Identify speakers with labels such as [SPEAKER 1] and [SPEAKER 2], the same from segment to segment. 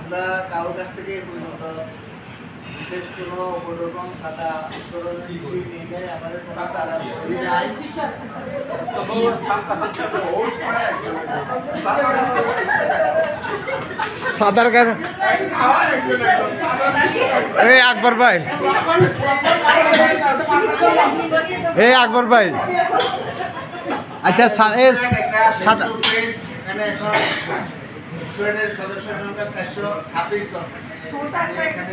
[SPEAKER 1] আমরা কারোর কাছ থেকে এই পর্যন্ত বিশেষ কোনো কোনোরকম সাদা উত্তরণের কিছুই নিয়ে নেই, আমাদের কোনো সাদা তৈরি নাই।
[SPEAKER 2] সাদার কারণ এই আকবর ভাই, এই আকবর ভাই, আচ্ছা সাদা
[SPEAKER 1] এখানে এখন সুয়েডের সদস্য সংখ্যা 426 জন। এখানে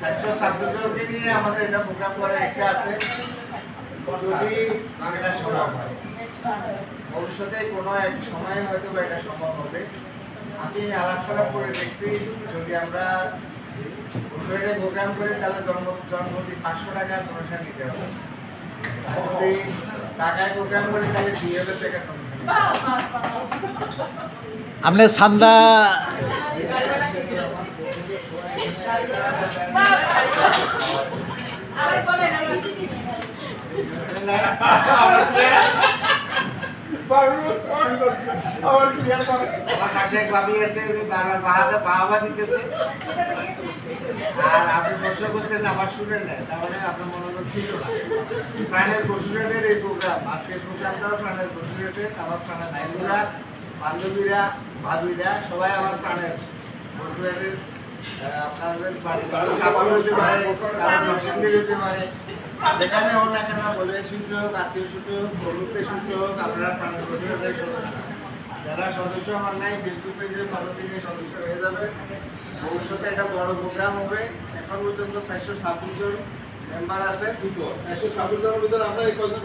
[SPEAKER 1] 426 জনকে নিয়ে আমাদের এটা প্রোগ্রাম করার ইচ্ছা আছে, যদি এটা সম্ভব হয়। ভবিষ্যতে কোনো এক সময় হয়তো এটা সম্ভব হবে। আমি আলাপ করে দেখছি, যদি আমরা সুয়েডে প্রোগ্রাম করি তাহলে জন্মদি 500 টাকা ডোনেশন নিতে হবে। আর যদি টাকায় প্রোগ্রাম করি তাহলে 2000 টাকা ডোনেশন।
[SPEAKER 2] আপনি চান্দা
[SPEAKER 1] আর আপনি প্রশ্ন করছেন আমার শুনে নেয়, তার মানে আপনার মনোযোগ ছিল না। প্রাণের পশুরেটের এই প্রোগ্রাম, আজকের প্রোগ্রামটাও প্রাণের পশুরেটের। আমার প্রাণের নাইনুরা, বান্ধবীরা, ভাবিরা সবাই আমার প্রাণের পশুরেটের। আপনাদের বাড়ি চাকর হতে পারে, কারো নরসিংদীর হতে পারে, যেখানে হোক না কেন, বলে সূত্র হোক, আত্মীয় সূত্র হোক, বন্ধুত্বের সূত্র হোক, আপনারা প্রাণের পশুরেটের সদস্য। যারা সদস্য আমার নাই, ফেসবুক পেজের ভালো থেকে সদস্য হয়ে যাবে। ভবিষ্যতে একটা বড় প্রোগ্রাম হবে। এখন পর্যন্ত 426 জন মেম্বার আছে।
[SPEAKER 3] 426 জনের ভিতরে আমরা এই কয়জন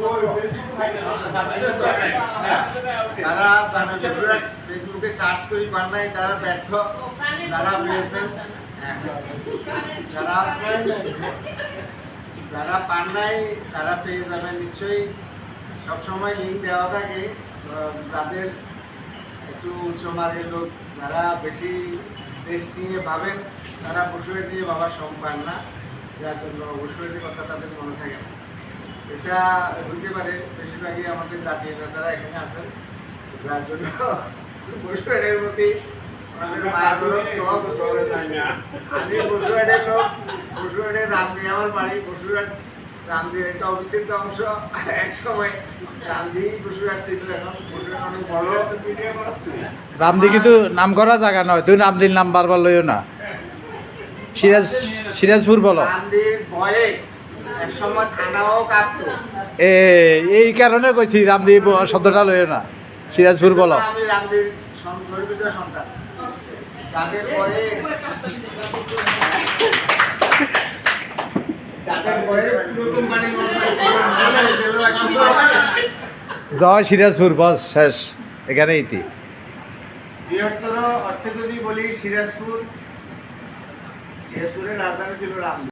[SPEAKER 1] তারা ফেসবুকে সার্চ করি পান নাই, তারা ব্যর্থ, তারা পেয়েছেন। যারা পান নাই তারা পেয়ে যাবেন নিশ্চয়ই। সবসময় লিঙ্ক দেওয়া থাকে। তাদের একটু উচ্চ মার্গের লোক, যারা বেশি দেশ নিয়ে ভাবেন, তারা পশুরের নিয়ে ভাবার সময় পান না, যার জন্য পশুরের কথা তাদের মনে থাকে না। এটা হইতে পারে, বেশিরভাগই আমাদের জাতীয় নেতারা এখানে আছেন, যার জন্য পশুরের প্রতি আমাদের মায়ের আমি পশুরের লোক। পশুরের রামদি আমার বাড়ি, পশুরাট রামদির একটা অবিচ্ছেদ্য অংশ। এক সময় রামদি পশুরাট ছিল, এখন পশুরাট অনেক বড়।
[SPEAKER 2] রামদি কিন্তু নাম করা জায়গা নয়, তুই রামদির নাম বারবার লইও না। সিরাজপুর বলো।
[SPEAKER 1] রামদির ভয়ে এক সময় থানাও কাঁপতো।
[SPEAKER 2] এই কারণে কইছি রামদি শব্দটা লইও না, সিরাজপুর বলো।
[SPEAKER 1] আমি রামদির গর্বিত সন্তান, যাদের পরে
[SPEAKER 2] জয় সিরাজপুর, বস শেষ এখানে ইতি।
[SPEAKER 1] বৃহত্তর অর্থে যদি বলি, সিরাজপুরের রাজধানী ছিল রামদির।